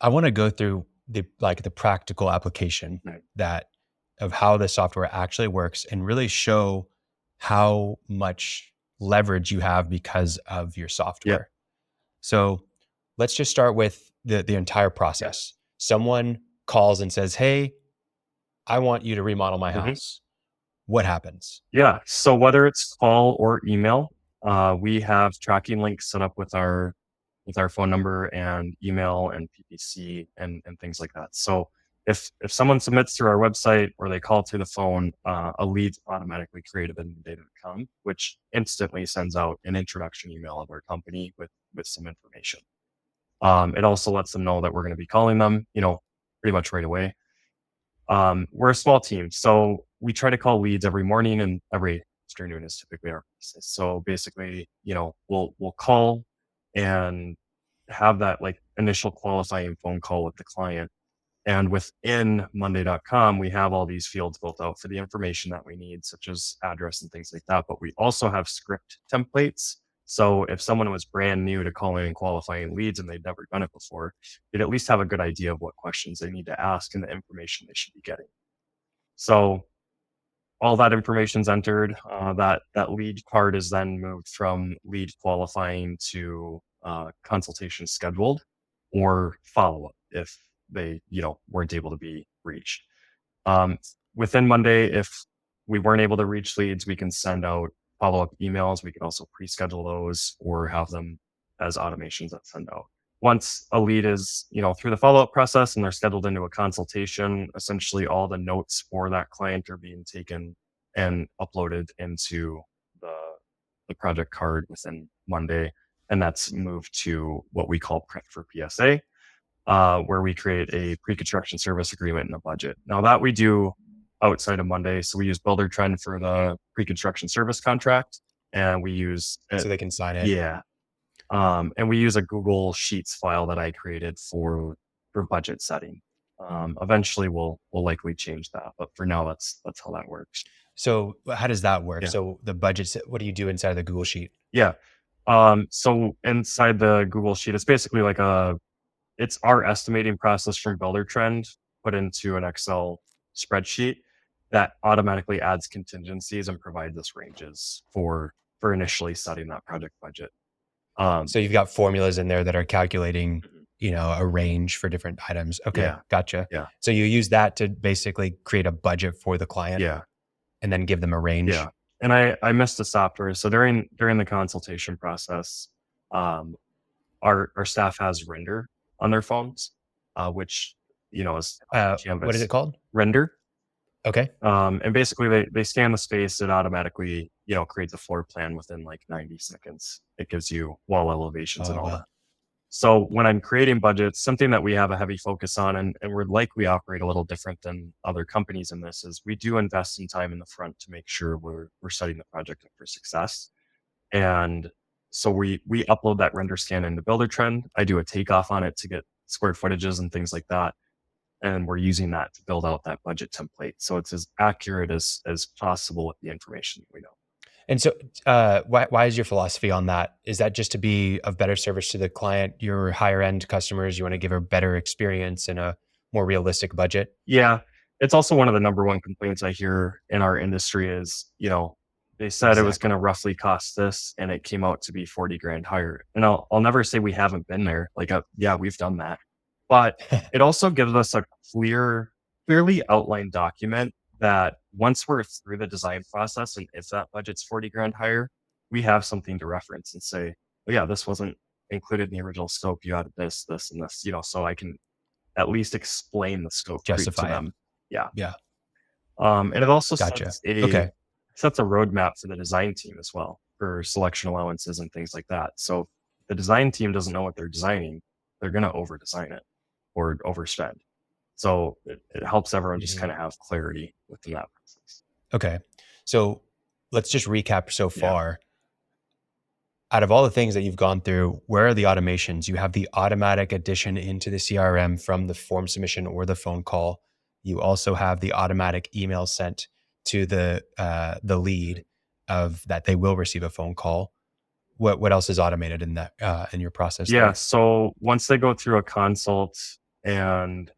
I want to go through the practical application Right. of how the software actually works and really show how much leverage you have because of your Yep. software. So let's just start with the entire Yeah. process. Someone calls and says, "Hey, I want you to remodel my hmm house." What happens? Yeah. So whether it's call or email, we have tracking links set up with our phone number and email and PPC and things like that. So if someone submits through our website or they call through the phone, a lead's automatically created in data.com, which instantly sends out an introduction email of our company with some information. It also lets them know that we're going to be calling them, pretty much right away. We're a small team, so we try to call leads every morning and every afternoon is typically our basis. So basically, we'll call and have that like initial qualifying phone call with the client. And within Monday.com, we have all these fields built out for the information that we need, such as address and things like that. But we also have script templates. So if someone was brand new to calling and qualifying leads and they'd never done it before, they'd at least have a good idea of what questions they need to ask and the information they should be getting. So all that information's entered. That lead card is then moved from lead qualifying to consultation scheduled or follow up if they weren't able to be reached. Um, Within Monday, if we weren't able to reach leads, we can send out follow up emails. We can also pre-schedule those or have them as automations that send out. Once a lead is, through the follow-up process and they're scheduled into a consultation, essentially all the notes for that client are being taken and uploaded into the, the project card within Monday. And that's moved to what we call prep for PSA, where we create a pre-construction service agreement and a budget. Now that we do outside of Monday, so we use BuilderTrend for the pre-construction service contract, and we use So they can sign it. yeah, and we use a Google Sheets file that I created for budget setting. Eventually, we'll likely change that, but for now, that's how that works. So how does that work? Yeah, So the budget, what do you do inside of the Google Sheet? yeah. So inside the Google Sheet, it's basically like it's our estimating process from BuilderTrend put into an Excel spreadsheet that automatically adds contingencies and provides us ranges for initially setting that project budget. So you've got formulas in there that are calculating, Mhm. a range for different items. Okay, Yeah, gotcha. yeah, So you use that to basically create a budget for the client yeah, and then give them a yeah. range. And I missed the software. So during the consultation process, um, our staff has Render on their phones, which is What is Canvas it called? Render. Okay. And basically they scan the space. It automatically, creates a floor plan within like 90 seconds. It gives you wall elevations and Oh, all that. wow. So when I'm creating budgets, something that we have a heavy focus on, and we're likely operate a little different than other companies in this, is we do invest some time in the front to make sure we're setting the project up for success. And so we upload that render scan into BuilderTrend. I do a takeoff on it to get square footages and things like that. And we're using that to build out that budget template. So it's as accurate as possible with the information that we know. And so, why is your philosophy on that? Is that just to be of better service to the client, your higher end customers? You want to give a better experience and a more realistic budget? Yeah. It's also one of the number one complaints I hear in our industry is, they said it was going Exactly. to roughly cost this and it came out to be 40 grand higher. And I'll never say we haven't been there. Like, yeah, we've done that. But it also gives us a clearly outlined document that once we're through the design process, and if that budget's 40 grand higher, we have something to reference and say, oh, yeah, this wasn't included in the original scope. You added this, this, and this, so I can at least explain the scope creep to Justify it. them. Yeah. Yeah. And it also Gotcha. a Okay. sets a roadmap for the design team as well for selection allowances and things like that. So if the design team doesn't know what they're designing, they're going to over design it or overspend. So it helps everyone just Mhm. kind of have clarity within that process. Okay. So let's just recap so Yeah. far. Out of all the things that you've gone through, where are the automations? You have the automatic addition into the CRM from the form submission or the phone call. You also have the automatic email sent to the lead of that they will receive a phone call. What else is automated in that in your process Yeah. there? So once they go through a consult, and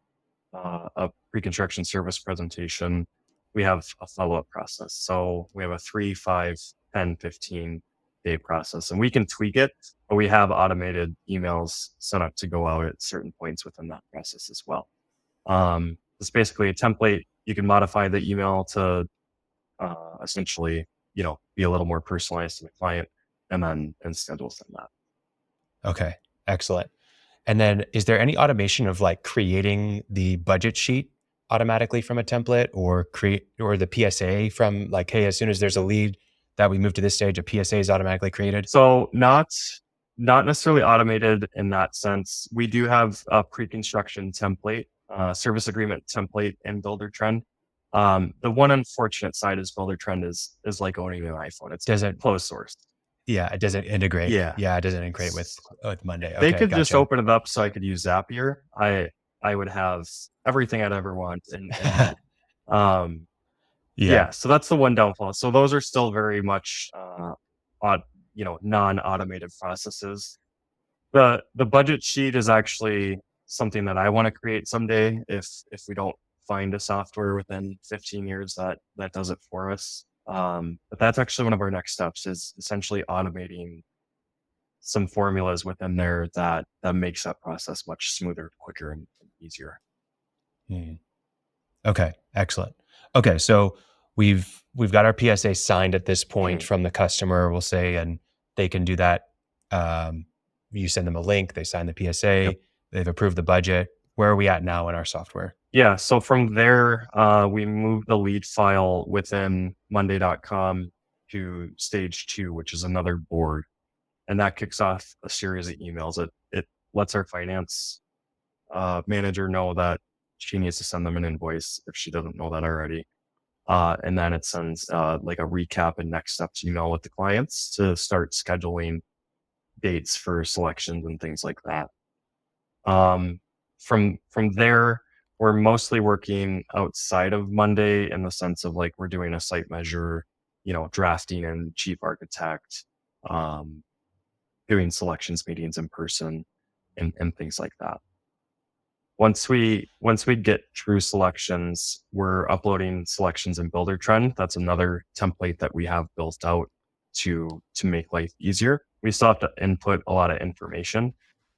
a pre-construction service presentation, we have a follow-up process. So we have a 3, 5, 10, 15-day process, and we can tweak it, but we have automated emails set up to go out at certain points within that process as well. It's basically a template. You can modify the email to essentially, be a little more personalized to the client, and schedule send that. Okay, excellent. And then is there any automation of like creating the budget sheet automatically from a template, or the PSA from like, hey, as soon as there's a lead that we move to this stage, a PSA is automatically created? So not necessarily automated in that sense. We do have a pre-construction template, service agreement template in BuilderTrend. The one unfortunate side is BuilderTrend is like owning an iPhone. It's Doesn't, closed source. yeah, it doesn't integrate. Yeah. Yeah, it doesn't integrate with Monday. They Okay, could just gotcha. open it up so I could use Zapier. I would have everything I'd ever want. And yeah, so that's the one downfall. So those are still very much non-automated processes. The budget sheet is actually something that I want to create someday if we don't find a software within 15 years that does it for us. But that's actually one of our next steps, is essentially automating some formulas within there that makes that process much smoother, quicker, and easier. Okay, excellent. Okay, so we've got our PSA signed at this point from the customer, we'll say, and they can do that. You send them a link, they sign the PSA, Yep. they've approved the budget. Where are we at now in our software? Yeah, so from there, we move the lead file within Monday.com to stage 2, which is another board. And that kicks off a series of emails. It lets our finance manager know that she needs to send them an invoice if she doesn't know that already. And then it sends like a recap and next steps email with the clients to start scheduling dates for selections and things like that. From there, we're mostly working outside of Monday in the sense of like we're doing a site measure, drafting and chief architect, doing selections meetings in person, and things like that. Once we get through selections, we're uploading selections in BuilderTrend. That's another template that we have built out to make life easier. We still have to input a lot of information.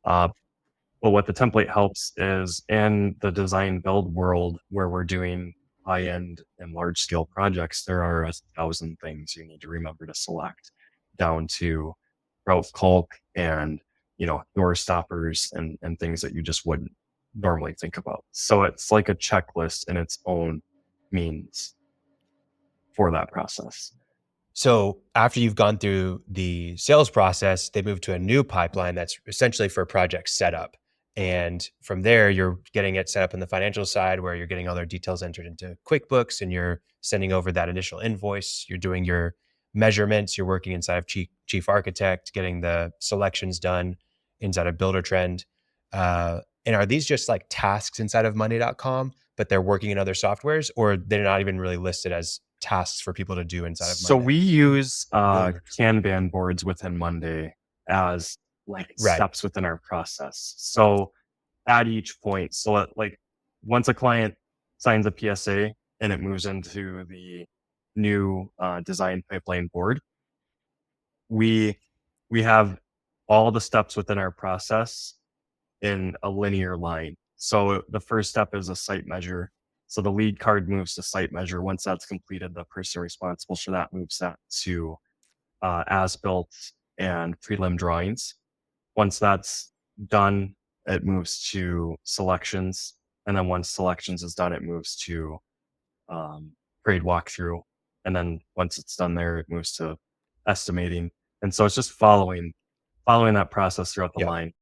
But what the template helps is, in the design build world where we're doing high-end and large-scale projects, there are 1,000 things you need to remember to select, down to route caulk and door stoppers and things that you just wouldn't normally think about. So it's like a checklist in its own means for that process. So after you've gone through the sales process, they move to a new pipeline that's essentially for project setup. And from there, you're getting it set up in the financial side where you're getting all their details entered into QuickBooks, and you're sending over that initial invoice. You're doing your measurements. You're working inside of Chief Architect, getting the selections done inside of BuilderTrend. And are these just like tasks inside of Monday.com, but they're working in other softwares, or they're not even really listed as tasks for people to do inside of Monday? So we use Kanban boards within Monday as like steps within our process. So at each point, so like once a client signs a PSA and it moves into the new design pipeline board, we have all the steps within our process in a linear line. So the first step is a site measure. So the lead card moves to site measure. Once that's completed, the person responsible for that moves that to as-built and prelim drawings. Once that's done, it moves to selections. And then once selections is done, it moves to grade walkthrough. And then once it's done there, it moves to estimating. And so it's just following that process throughout the line.